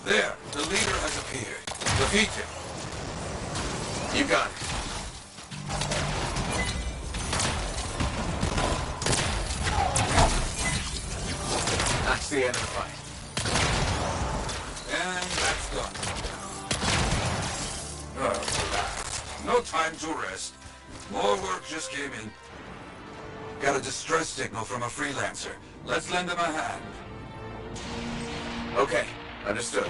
There, the leader has appeared. Defeat him. You got it. That's the end of the fight. And that's done. Relax. No time to rest. More work just came in. Got a distress signal from a freelancer. Let's lend him a hand. Okay, understood.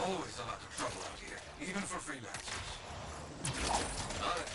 Always a lot of trouble out here, even for freelancers. Got it.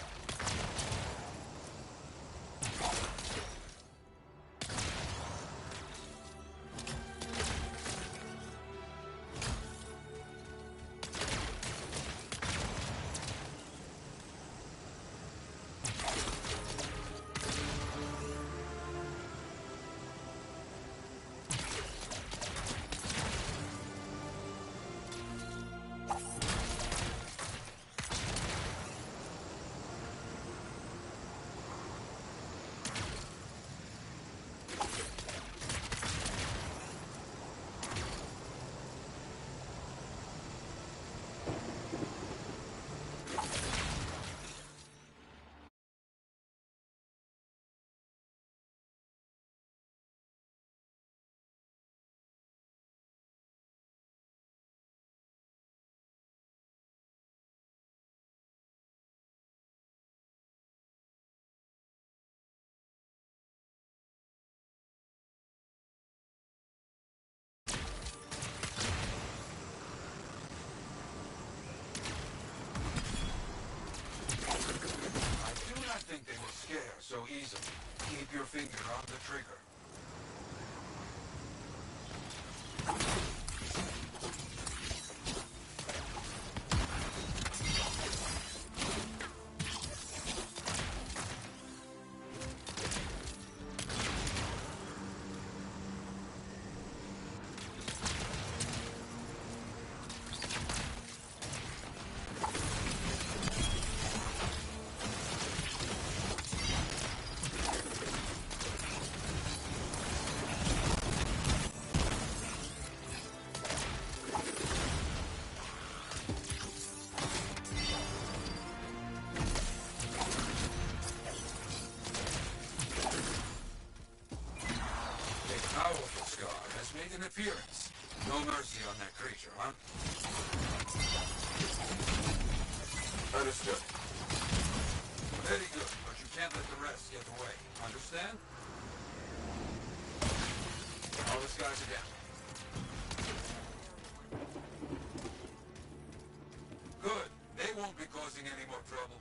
I think they will scare so easily. Keep your finger on the trigger. Powerful Scar has made an appearance. No mercy on that creature, huh? Understood. Very good, but you can't let the rest get away. Understand? All the skies again. Good. They won't be causing any more trouble.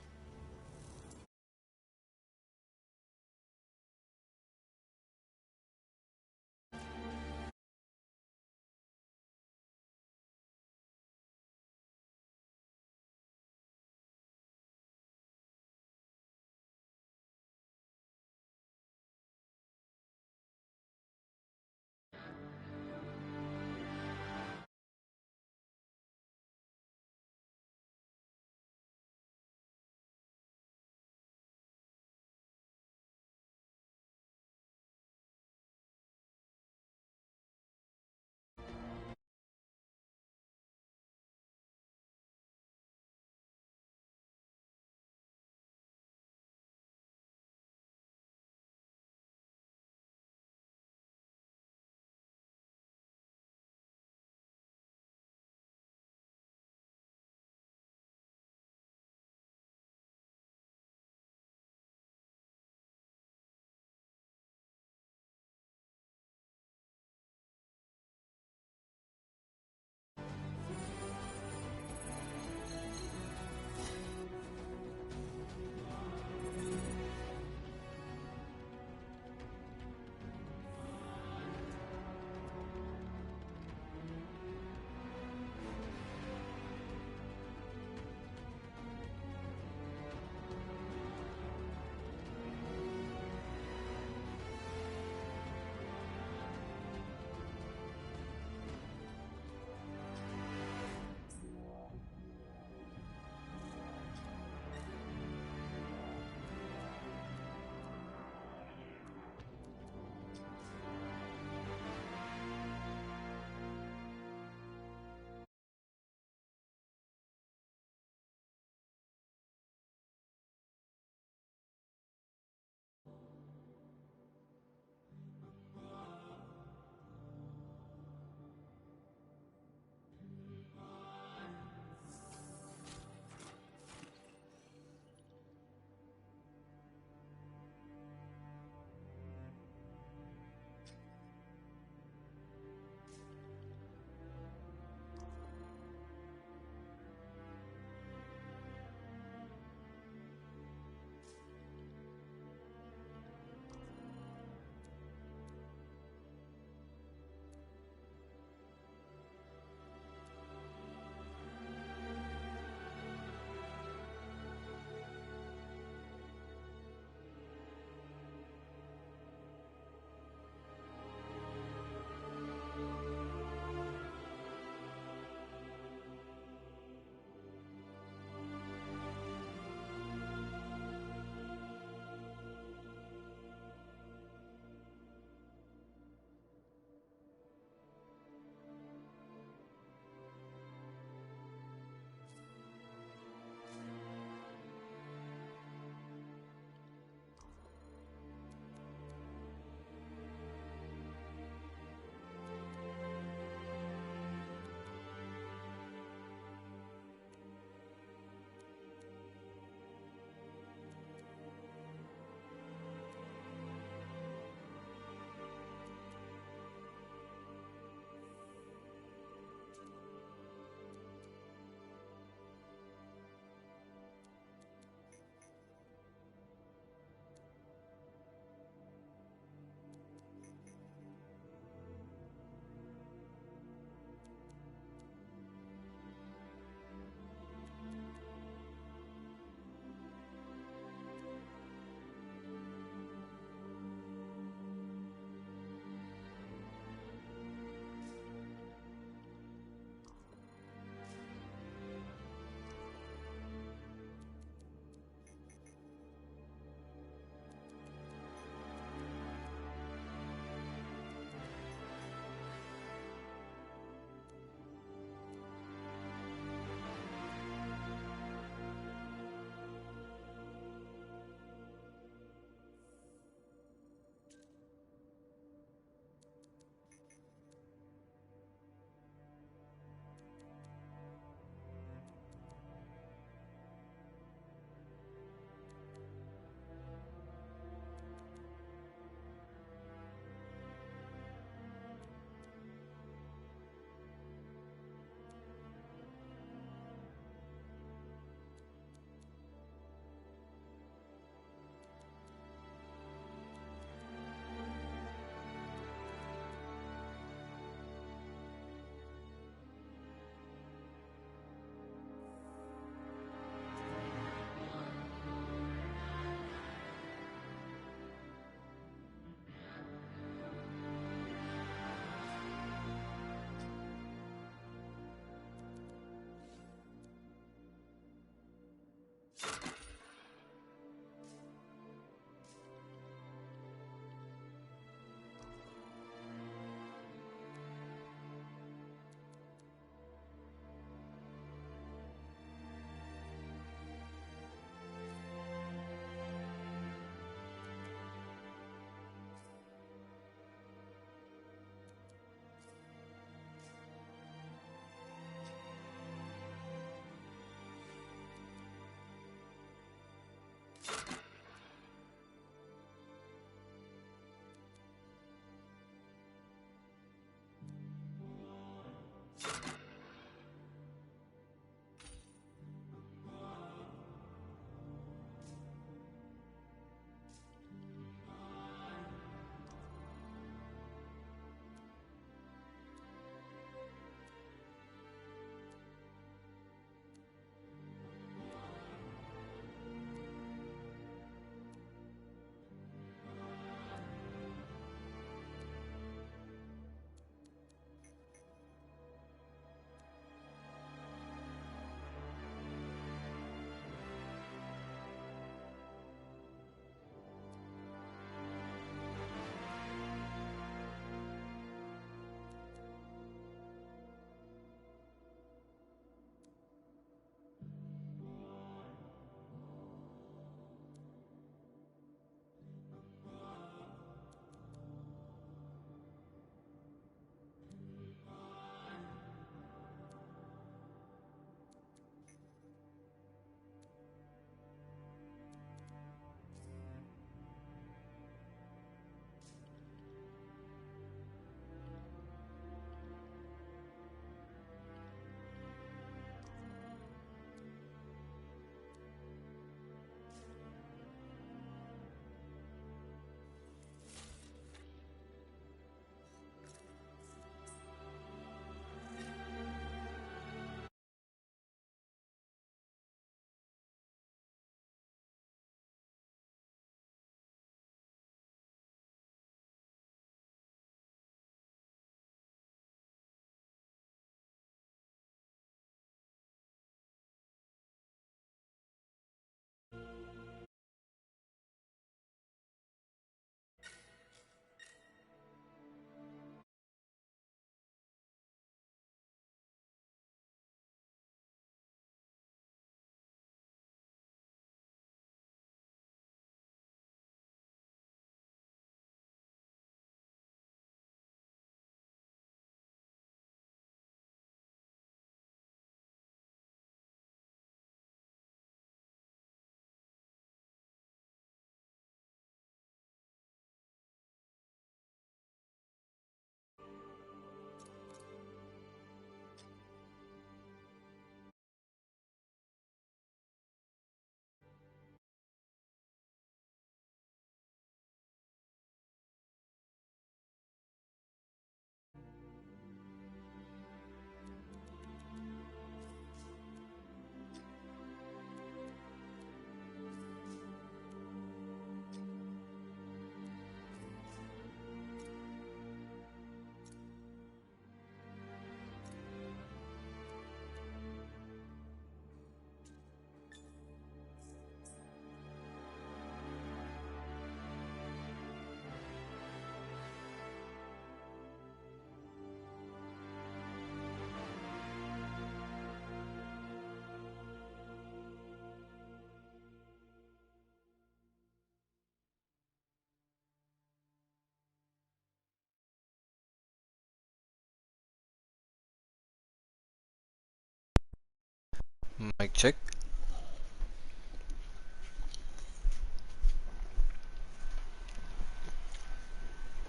Mic check.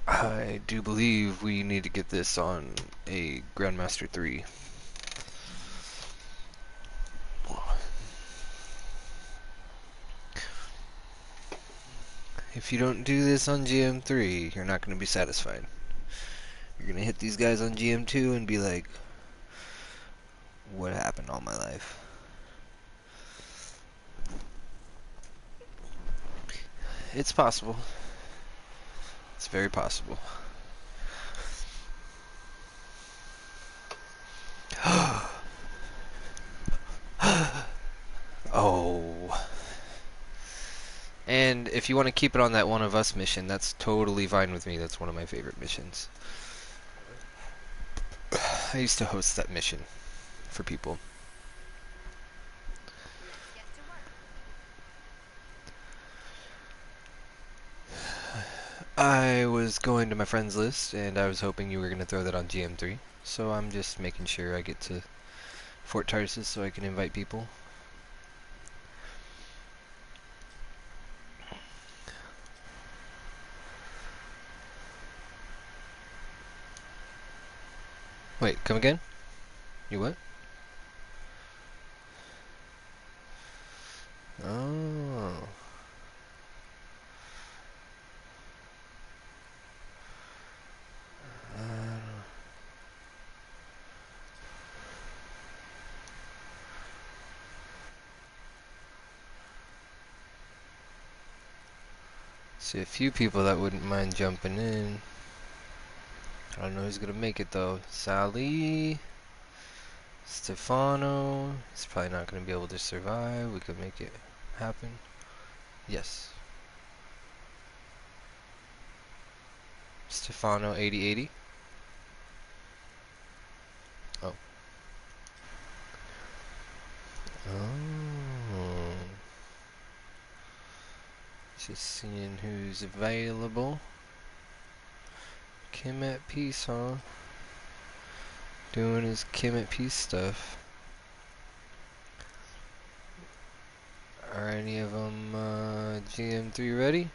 I do believe we need to get this on a Grandmaster 3. If you don't do this on GM3, you're not going to be satisfied. You're going to hit these guys on GM2 and be like, what happened all my life? It's possible. It's very possible. Oh. And if you want to keep it on that One of Us mission, that's totally fine with me. That's one of my favorite missions. I used to host that mission for people. I was going to my friends list, and I was hoping you were going to throw that on GM3. So I'm just making sure I get to Fort Tarsus so I can invite people. Wait, come again? You what? Oh. See a few people that wouldn't mind jumping in. I don't know who's gonna make it though. Sally, Stefano. He's probably not gonna be able to survive. We could make it happen. Yes. Stefano 8080. Oh. Oh. Just seeing who's available. Kim at Peace, huh? Doing his Kim at Peace stuff. Are any of them GM3 ready?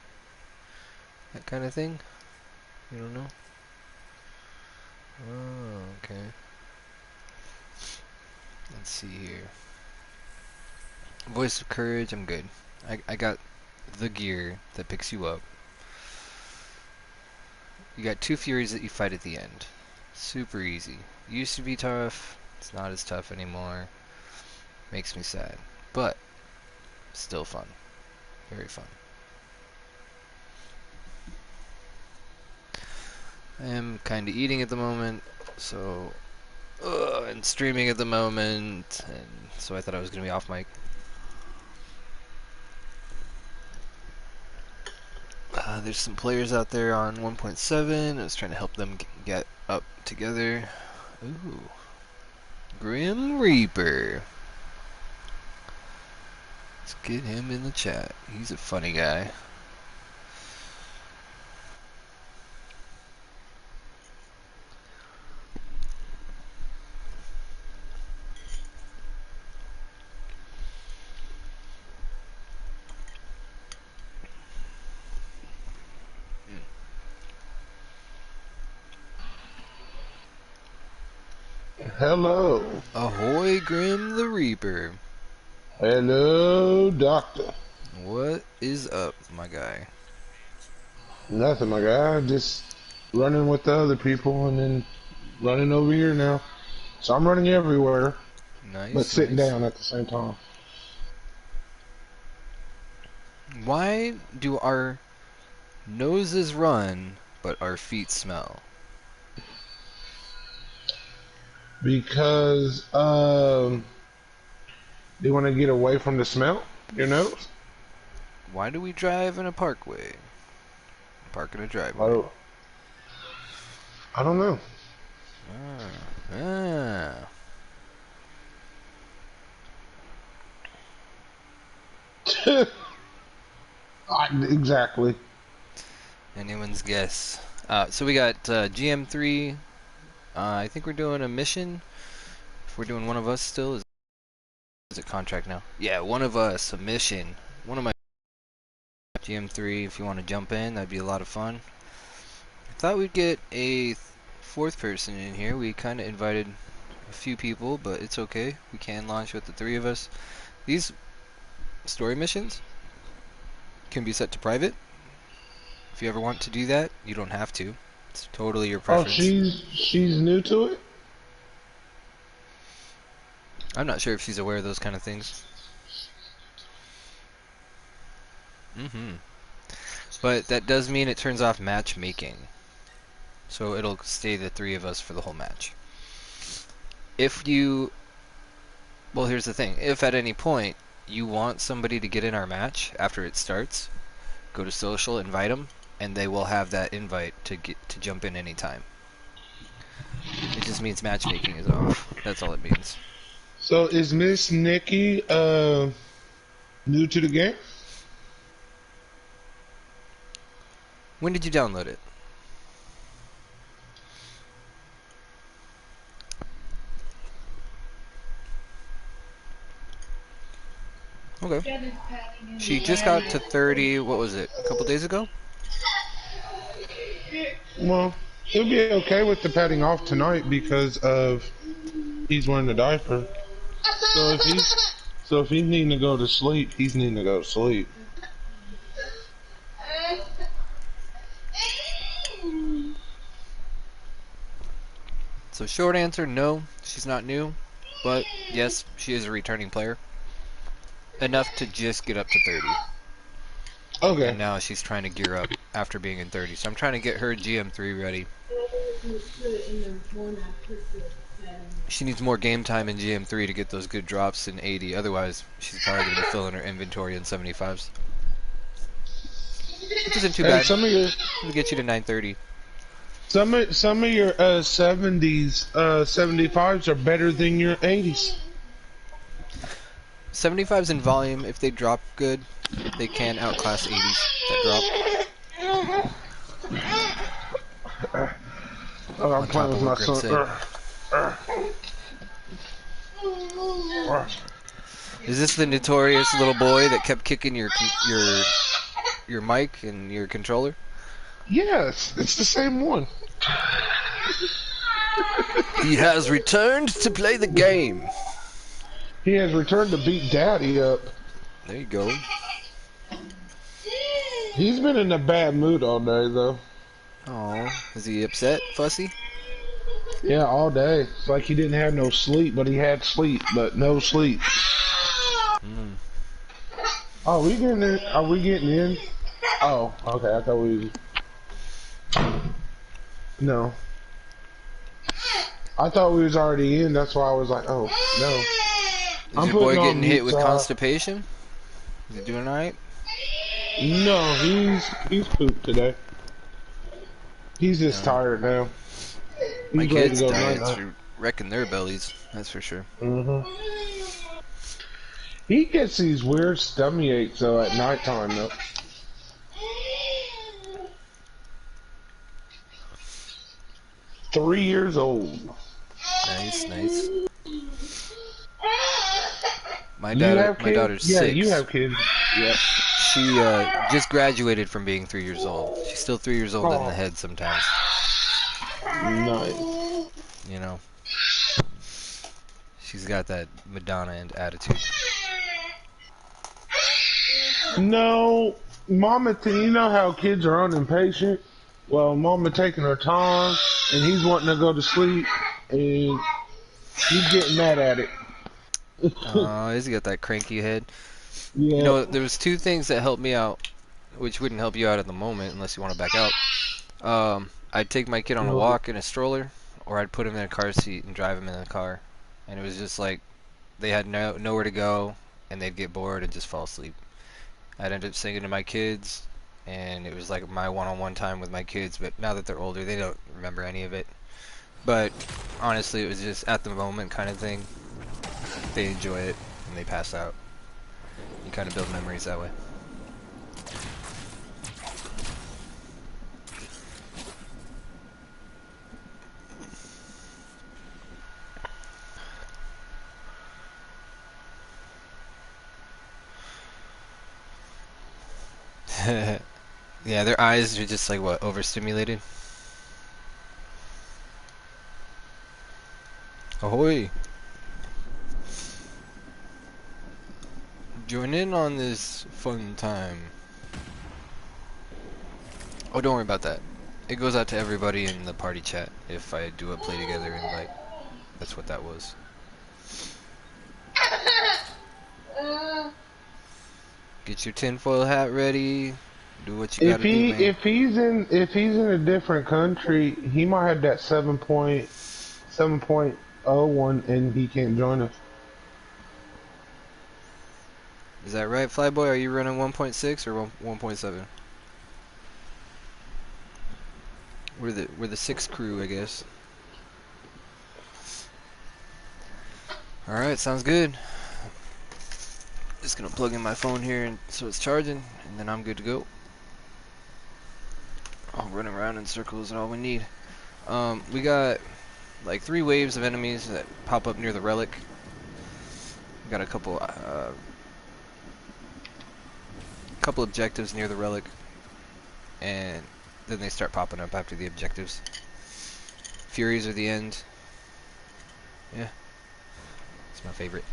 That kind of thing? You don't know? Oh, okay. Let's see here. Voice of Courage, I'm good. I got the gear that picks you up. You got 2 Furies that you fight at the end. Super easy. Used to be tough. It's not as tough anymore. Makes me sad. But, still fun. Very fun. I am kind of eating at the moment, so... and streaming at the moment, and so I thought I was going to be off mic. There's some players out there on 1.7. I was trying to help them get up together. Ooh. Grim Reaper. Let's get him in the chat. He's a funny guy. Hello. Ahoy, Grim the Reaper. Hello, doctor. What is up, my guy? Nothing, my guy. Just running with the other people and then running over here now. So I'm running everywhere, Nice, but sitting nice. down at the same time. Why do our noses run, but our feet smell? Because they want to get away from the smell, your nose. Why do we drive in a parkway? Park in a I driveway. don't, I don't know. Exactly. Anyone's guess. So we got GM3. I think we're doing a mission. If we're doing One of Us still, is it contract now? Yeah, One of Us, a mission. One of my GM3. If you want to jump in, that'd be a lot of fun. I thought we'd get a 4th person in here. We kind of invited a few people, but it's okay. We can launch with the 3 of us. These story missions can be set to private. If you ever want to do that, you don't have to. It's totally your Oh, preference. she's new to it. I'm not sure if she's aware of those kind of things. But that does mean it turns off matchmaking. So it'll stay the 3 of us for the whole match. If you... Well, here's the thing. If at any point you want somebody to get in our match after it starts, go to social, invite them, and they will have that invite to jump in anytime. It just means matchmaking is off. That's all it means. So is Miss Nikki new to the game? When did you download it? Okay. She just got to 30, what was it, a couple days ago? Well, he'll be okay with the patting off tonight because of he's wearing a diaper. So if he's needing to go to sleep, he's needing to go to sleep. So short answer, no, she's not new, but yes, she is a returning player. Enough to just get up to 30. Okay. And now she's trying to gear up after being in 30. So I'm trying to get her GM3 ready. She needs more game time in GM3 to get those good drops in 80. Otherwise, she's probably going to be filling her inventory in 75s. Which isn't too bad. It'll get you to 930. Some of your 70s, 75s are better than your 80s. 75s in volume, if they drop good, they can outclass 80s that drop. I'm playing with my son. Is this the notorious little boy that kept kicking your mic and your controller? Yes, it's the same one. He has returned to play the game. He has returned to beat Daddy up. There you go. He's been in a bad mood all day, though. Oh, is he upset, fussy? Yeah, all day. It's like he didn't have no sleep, but he had sleep, but no sleep. Oh, we getting in? Are we getting in? Oh, okay. I thought we. No. I thought we was already in. That's why I was like, oh no. Is your boy getting hit with constipation? Is he doing alright? No, he's pooped today. He's just tired now. My kids' diets are wrecking their bellies, that's for sure. He gets these weird stomach aches though at nighttime though. Three years old. Nice, nice. My daughter's 6. Yeah, you have kids. Yeah. She just graduated from being 3 years old. She's still 3 years old in the head sometimes. Nice. You know. She's got that Madonna and attitude. No, Mama, you know how kids are unimpatient? Well, Mama taking her time, and he's wanting to go to sleep, and he's getting mad at it. Oh, he's got that cranky head. Yeah. You know, there was 2 things that helped me out, which wouldn't help you out at the moment unless you want to back out. I'd take my kid on a walk in a stroller, or I'd put him in a car seat and drive him in the car. And it was just like, they had nowhere to go, and they'd get bored and just fall asleep. I'd end up singing to my kids, and it was like my one-on-one time with my kids, but now that they're older, they don't remember any of it. But honestly, it was just at the moment kind of thing. They enjoy it, and they pass out. You kind of build memories that way. Yeah, their eyes are just like, what, overstimulated? Ahoy! Join in on this fun time. Oh, don't worry about that. It goes out to everybody in the party chat if I do a play together invite. That's what that was. Get your tinfoil hat ready. Do what you gotta do, man. If he's in a different country, he might have that 7.01 and he can't join us. Is that right, Flyboy? Are you running 1.6 or 1.7? We're the sixth crew, I guess. All right, sounds good. Just gonna plug in my phone here, and so it's charging, and then I'm good to go. I'll run around in circles and all we need. We got like 3 waves of enemies that pop up near the relic. We got a couple objectives near the relic, and then they start popping up after the objectives. Furies are the end. Yeah, it's my favorite.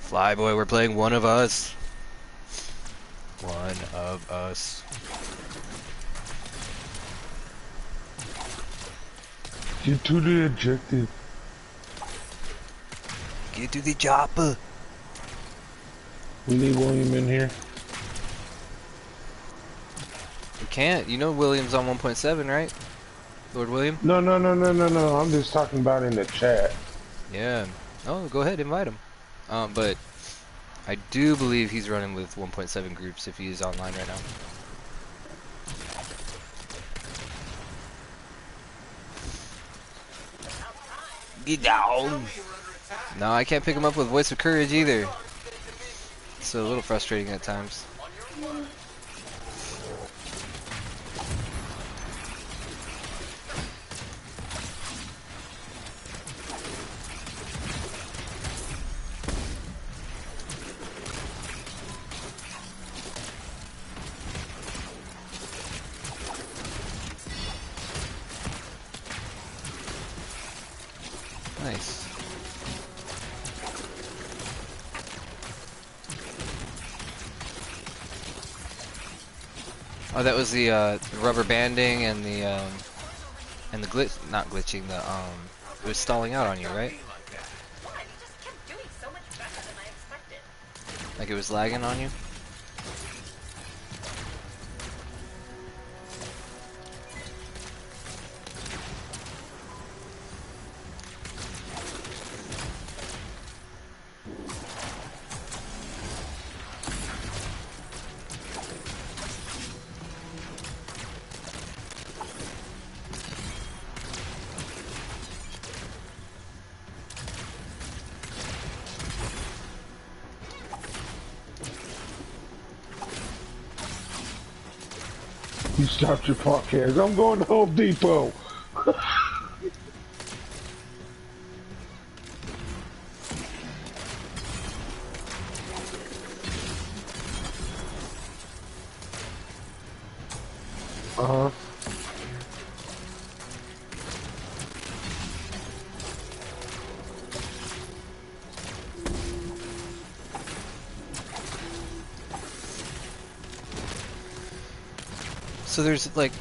Flyboy, we're playing One of Us. One of Us. Get to the objective. Get to the chopper. We need William in here. We can't. You know William's on 1.7, right? Lord William? No. I'm just talking about in the chat. Yeah. Oh, go ahead, invite him. But I do believe he's running with 1.7 groups if he is online right now. Get down! No, I can't pick him up with Voice of Courage either. It's a little frustrating at times. Nice. Oh, that was the rubber banding and the glitch, not glitching, it was stalling out on you, right? Like it was lagging on you? You stopped your podcast. I'm going to Home Depot. Uh-huh. So there's like,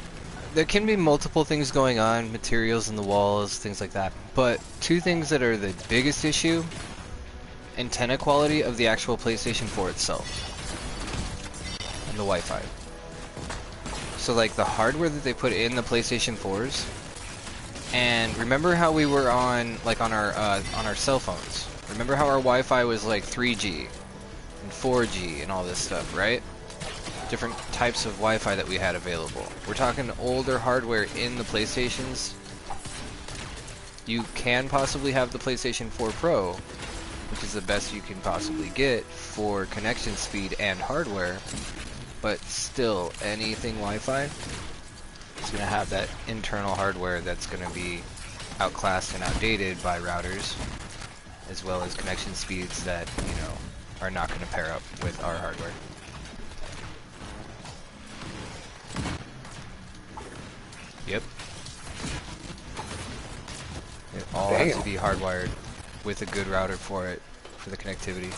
there can be multiple things going on, materials in the walls, things like that. But 2 things that are the biggest issue: antenna quality of the actual PlayStation 4 itself, and the Wi-Fi. So like the hardware that they put in the PlayStation 4s, and remember how we were on our cell phones. Remember how our Wi-Fi was like 3G and 4G and all this stuff, right? Different types of Wi-Fi that we had available. We're talking older hardware in the PlayStations. You can possibly have the PlayStation 4 Pro, which is the best you can possibly get for connection speed and hardware, but still, anything Wi-Fi is going to have that internal hardware that's going to be outclassed and outdated by routers, as well as connection speeds that, you know, are not going to pair up with our hardware. Yep. It all has to be hardwired with a good router for it, for the connectivity.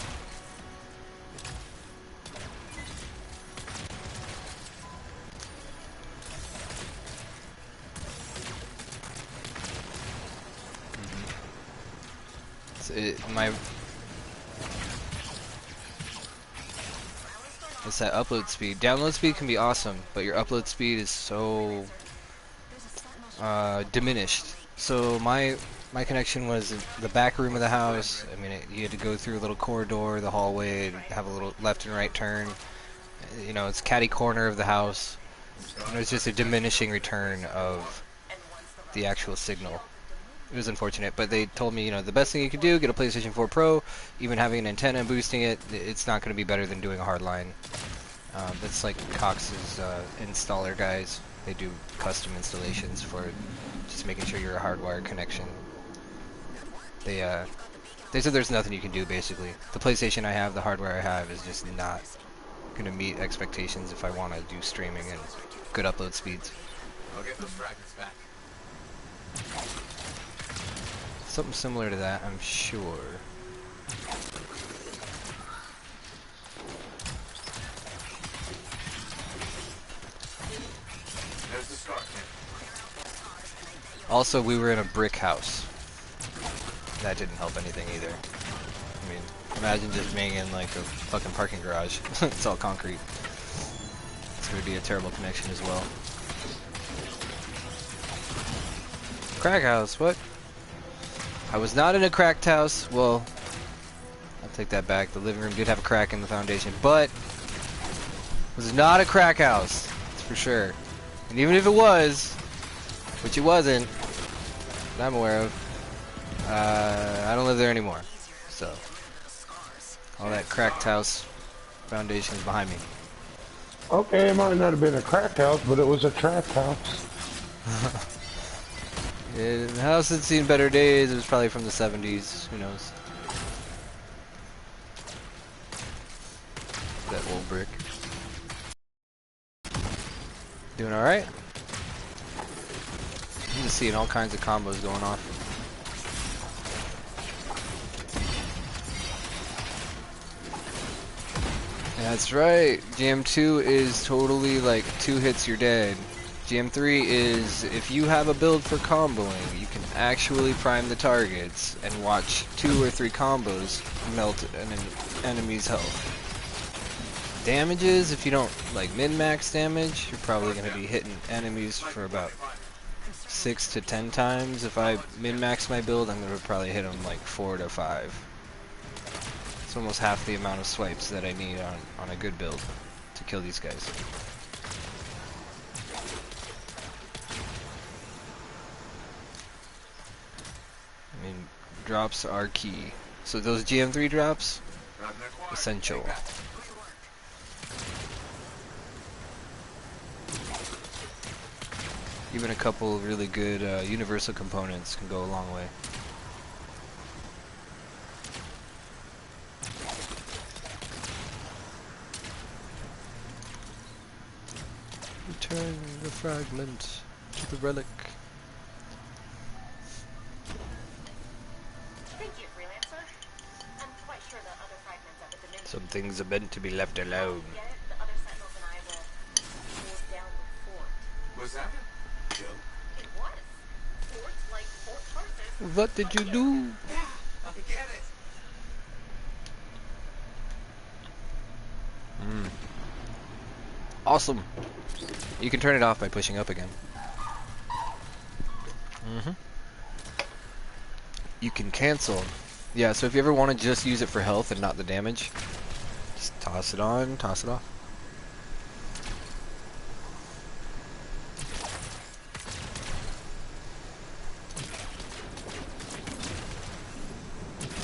So it's that upload speed. Download speed can be awesome, but your upload speed is so diminished. So my connection was in the back room of the house. I mean, you had to go through a little corridor, the hallway, and have a little left and right turn. You know, it's catty corner of the house. And it was just a diminishing return of the actual signal. It was unfortunate, but they told me, you know, the best thing you could do, get a PlayStation 4 Pro, even having an antenna and boosting it, it's not going to be better than doing a hardline. That's like Cox's installer guys. They do custom installations for just making sure you're a hardwired connection. They said there's nothing you can do, basically. The PlayStation I have, the hardware I have, is just not going to meet expectations if I want to do streaming and good upload speeds. I'll get those fragments back. Something similar to that, I'm sure. There's the scar. Also, we were in a brick house. That didn't help anything either. I mean, imagine just being in like a fucking parking garage. It's all concrete. It's gonna be a terrible connection as well. Crack house, what? I was not in a cracked house. Well, I'll take that back. The living room did have a crack in the foundation, but it was not a crack house. That's for sure. And even if it was, which it wasn't, that I'm aware of, I don't live there anymore. So, all that cracked house foundation is behind me. Okay, it might not have been a crack house, but it was a trap house. Yeah, the house had seen better days. It was probably from the 70s. Who knows? That old brick. Doing alright? I'm just seeing all kinds of combos going off. That's right. GM2 is totally like 2 hits you're dead. GM3 is if you have a build for comboing, you can actually prime the targets and watch 2 or 3 combos melt an enemy's health. Damages, if you don't like min-max damage, you're probably going to be hitting enemies for about 6 to 10 times. If I min-max my build, I'm going to probably hit them like 4 to 5. It's almost half the amount of swipes that I need on a good build to kill these guys. I mean, drops are key. So those GM3 drops, essential. Even a couple of really good universal components can go a long way. Return the fragment to the relic. Thank you, Freelancer. I'm quite sure the other fragments of the dimension. Some things are meant to be left alone. Get it? The other sentinels and I will hold down the fort. Was that it? Kill? It was. Forts like Fort Tarsus. What did you do? Yeah, I get it. Awesome. You can turn it off by pushing up again. You can cancel. Yeah, so if you ever want to just use it for health and not the damage, just toss it on, toss it off.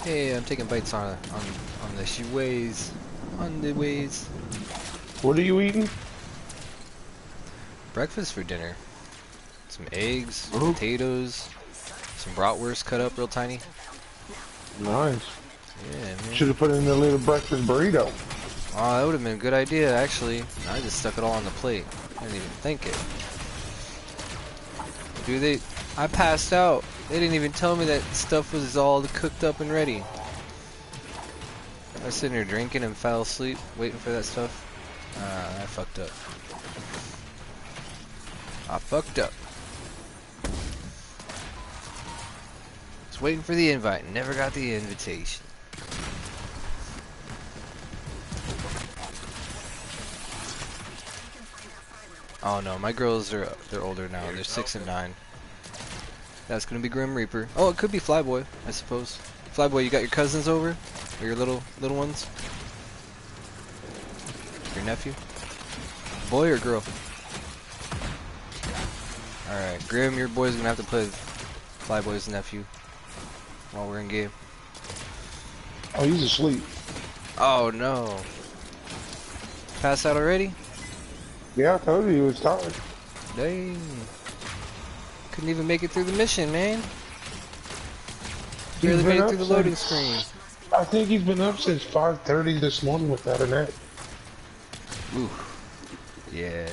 Hey, I'm taking bites on the ways. On the ways. What are you eating? Breakfast for dinner. Some eggs, Ooh. potatoes, some bratwurst cut up real tiny. Nice. Yeah, man. Should have put in a little breakfast burrito. Oh, that would have been a good idea, actually. I just stuck it all on the plate. I didn't even think it. Dude, I passed out. They didn't even tell me that stuff was all cooked up and ready. I was sitting here drinking and fell asleep, waiting for that stuff. I fucked up. I fucked up. Was waiting for the invite and never got the invitation. Oh no, my girls they're older now. They're 6 and 9. That's gonna be Grim Reaper. Oh, it could be Flyboy, I suppose. Flyboy, you got your cousins over, or your little ones? Your nephew? Boy or girl? Alright, Grim, your boy's gonna have to play Flyboy's nephew while we're in game. Oh, he's asleep. Oh no. Passed out already? Yeah, I told you he was tired. Dang. Couldn't even make it through the mission, man. Barely made it through the loading screen. I think he's been up since 5:30 this morning without a nap. Ooh. Yeah.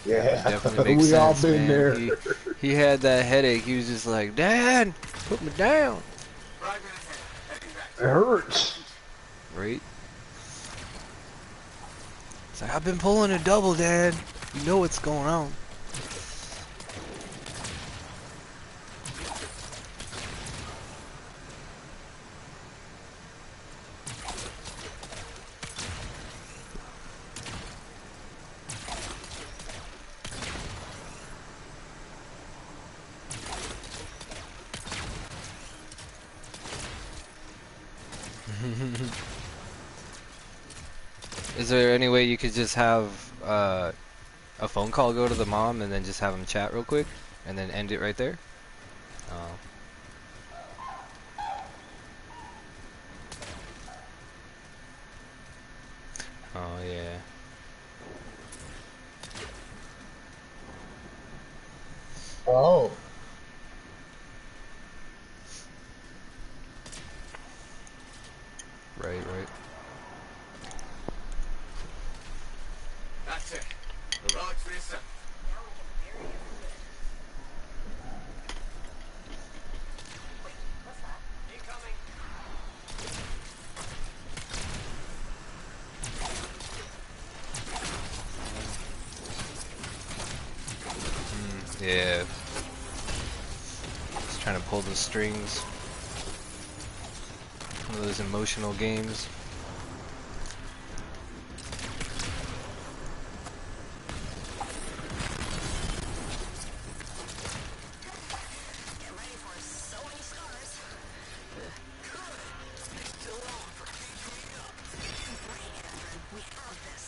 Yeah, Definitely makes we all sense, been man. there. He had that headache. He was just like, Dad, put me down. It hurts. Right? It's like, I've been pulling a double, Dad. You know what's going on. Is there any way you could just have a phone call go to the mom and then just have them chat real quick and then end it right there? Oh. Oh yeah. Oh. Right, right. That's it. The relic's reset. Now we can bury it with it. Wait, what's that? Incoming. Yeah. Just trying to pull the strings. One of those emotional games. Get ready for so many scars. Still on for keeping up. Bring it. We have this.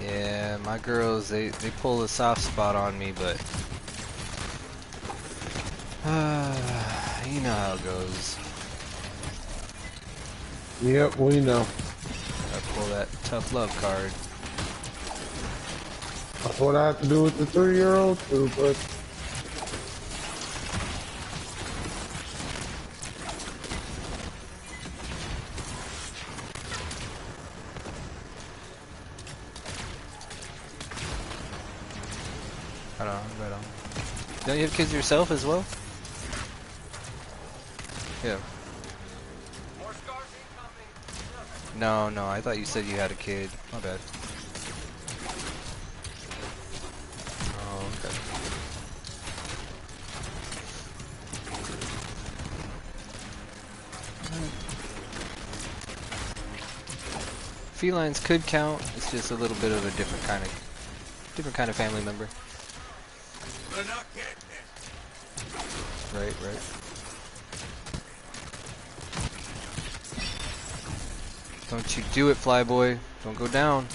Yeah, my girls, they pull a soft spot on me, but you know how it goes. Yep, we know. Gotta pull that tough love card. That's what I have to do with the 3-year-old too, but Right on, right on. Don't you have kids yourself as well? Yeah. More scars incoming. No, no, I thought you said you had a kid. My bad. Oh, okay. Felines could count. It's just a little bit of a different kind of family member. They're not getting it. Right, right. Don't you do it, Flyboy. Don't go down.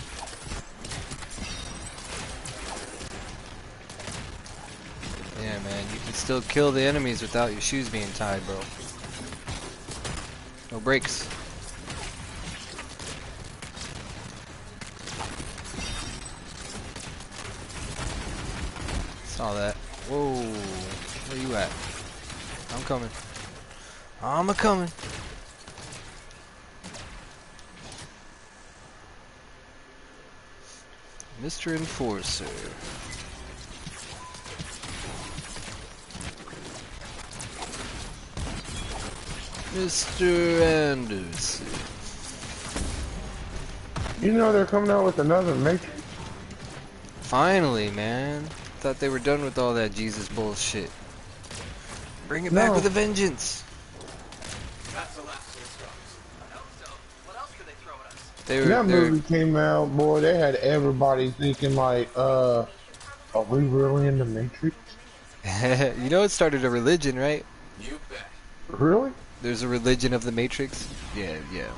Yeah, man, you can still kill the enemies without your shoes being tied, bro. No brakes. Saw that. Whoa. Where you at? I'm coming. I'm a-coming. Mr. Enforcer. Mr. Anderson. you know they're coming out with another Matrix. Finally, man. Thought they were done with all that Jesus bullshit. Bring it back No. with a vengeance. That's the last of the scars. I hope so. What else could they throw at us? When that movie came out, boy, they had everybody thinking like, are we really in the Matrix? You know, it started a religion, right? You bet. Really? There's a religion of the Matrix. Yeah, yeah.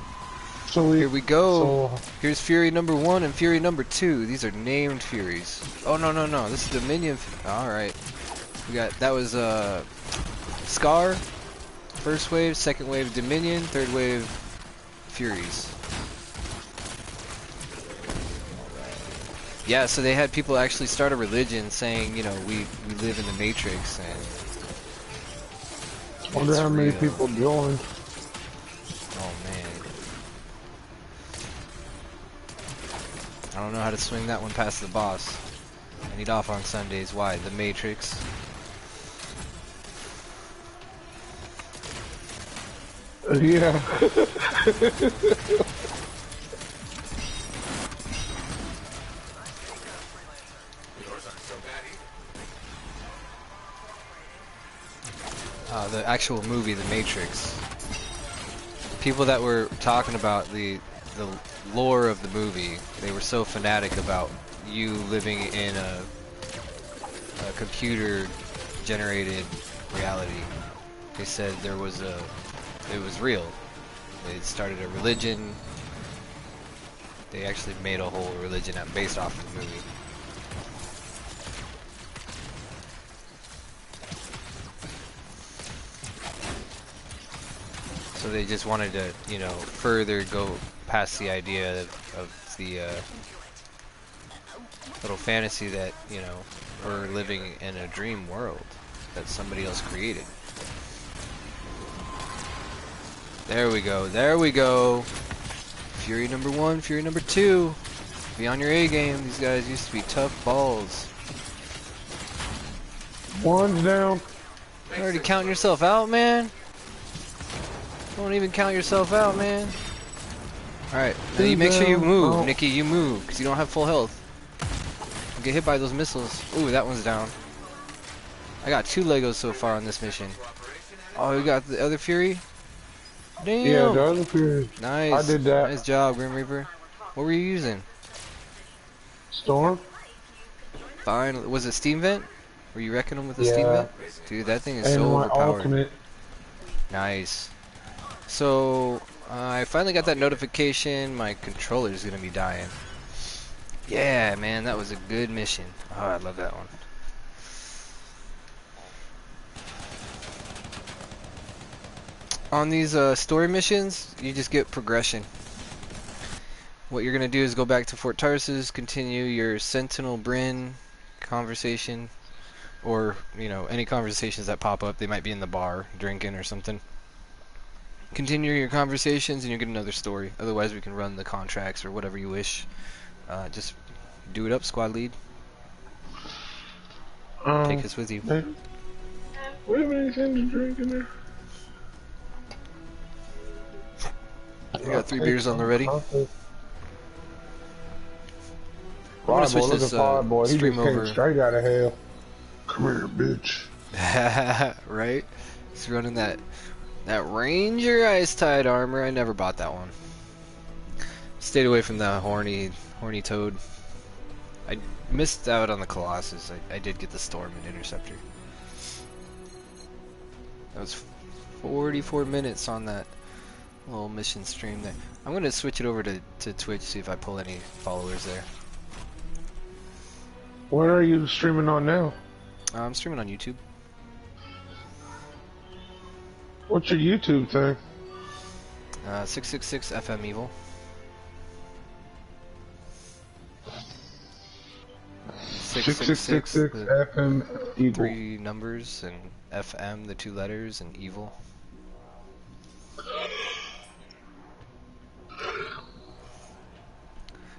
So Here we go. So Here's Fury number 1 and Fury number 2. These are named Furies. Oh no no no! This is Dominion. All right. We got that was Scar, first wave, second wave Dominion, third wave Furies. Yeah, so they had people actually start a religion saying, you know, we live in the Matrix, and wonder how many real. people joined. Oh man. I don't know how to swing that one past the boss. I need off on Sundays. Why? The Matrix. Yeah. The actual movie, The Matrix. People that were talking about the lore of the movie, they were so fanatic about you living in a computer-generated reality. They said it was real. They started a religion. They actually made a whole religion based off of the movie. So they just wanted to, you know, further go past the idea of the little fantasy that, you know, we're living in a dream world that somebody else created. There we go, there we go. Fury number 1, Fury number 2. Be on your A game. These guys used to be tough balls. One's down. You're already counting yourself out, man. Don't even count yourself out, man. Alright, now you make sure you move, Oh. Nikki, you move, because you don't have full health. Don't get hit by those missiles. Ooh, that one's down. I got 2 Legos so far on this mission. Oh, you got the other Fury? Damn! Yeah, the other Fury. Nice. I did that. Nice job, Grim Reaper. What were you using? Storm? Fine. Was it Steam Vent? Were you wrecking them with a Steam Yeah. Vent? Dude, that thing is And so my overpowered. ultimate. Nice. So, I finally got that notification. My controller's gonna be dying. Yeah, man, that was a good mission. Oh, I love that one. On these story missions, you just get progression. What you're gonna do is go back to Fort Tarsus, continue your Sentinel Bryn conversation, or, you know, any conversations that pop up. They might be in the bar, drinking or something. Continue your conversations and you'll get another story. Otherwise, we can run the contracts or whatever you wish. Just do it up, squad lead. Take us with you. Hey, we have anything to drink in there? I got 3 beers on the ready. I'm gonna switch this Fireboy. He stream just came over. straight out of hell. Come here, bitch. Right? He's running that Ranger Ice Tide armor. I never bought that one. Stayed away from the horny toad. I missed out on the Colossus. I did get the Storm and Interceptor. That was 44 minutes on that little mission stream there. I'm gonna switch it over to Twitch, see if I pull any followers there. Where are you streaming on now? I'm streaming on YouTube. What's your YouTube thing? 666fmevil. 666 FM Evil. 3 numbers and FM, the 2 letters, and evil.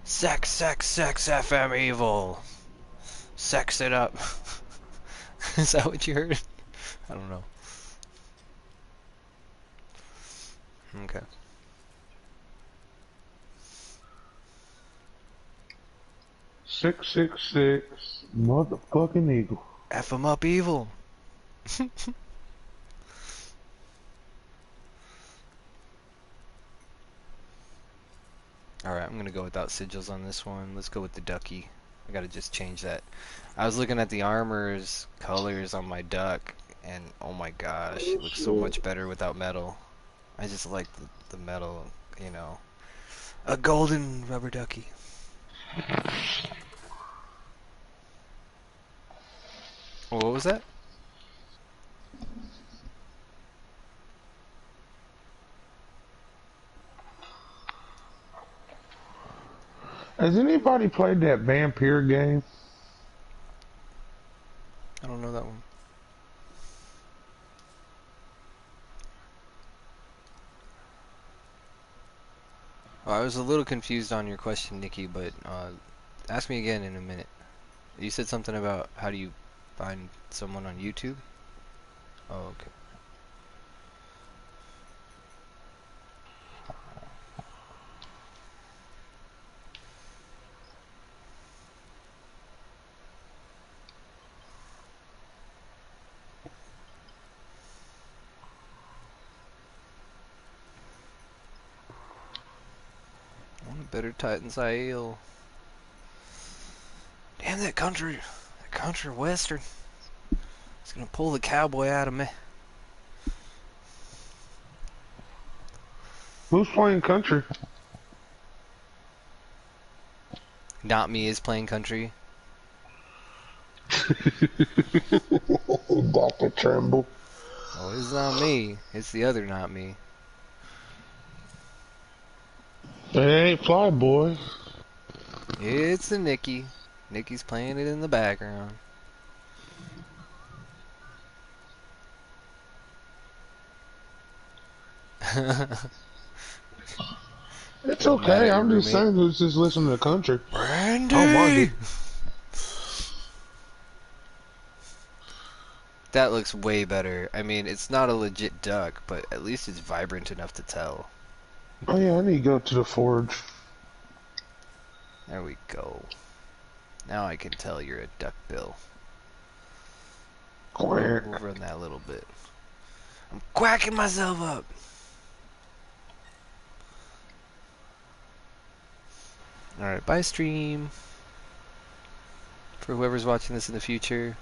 Sex, FM evil. Sex it up. Is that what you heard? I don't know. Okay. Six motherfucking Eagle. F 'em up evil. Alright, I'm gonna go without sigils on this one. Let's go with the ducky. I gotta just change that. I was looking at the armor's colors on my duck, and oh my gosh, it looks so much better without metal. I just like the metal, you know. A golden rubber ducky. What was that? Has anybody played that vampire game? I don't know that one. I was a little confused on your question, Nikki, but ask me again in a minute. You said something about how do you find someone on YouTube? Oh, okay. I want a better Titan's IL. Damn that country western. It's gonna pull the cowboy out of me. Who's playing country? Not me is playing country. Dr. Tremble. Oh, it's not me. It's the other not me. It ain't Fly Boy. It's the Nikki. Nikki's playing it in the background. It's Mad at okay. your I'm just roommate. saying who's just listening to country. Brandy! Oh, my God. That looks way better. I mean, it's not a legit duck, but at least it's vibrant enough to tell. Oh, yeah, I need to go to the forge. There we go. Now I can tell you're a duckbill. Quack. We'll run that a little bit. I'm quacking myself up. Alright, bye stream. For whoever's watching this in the future.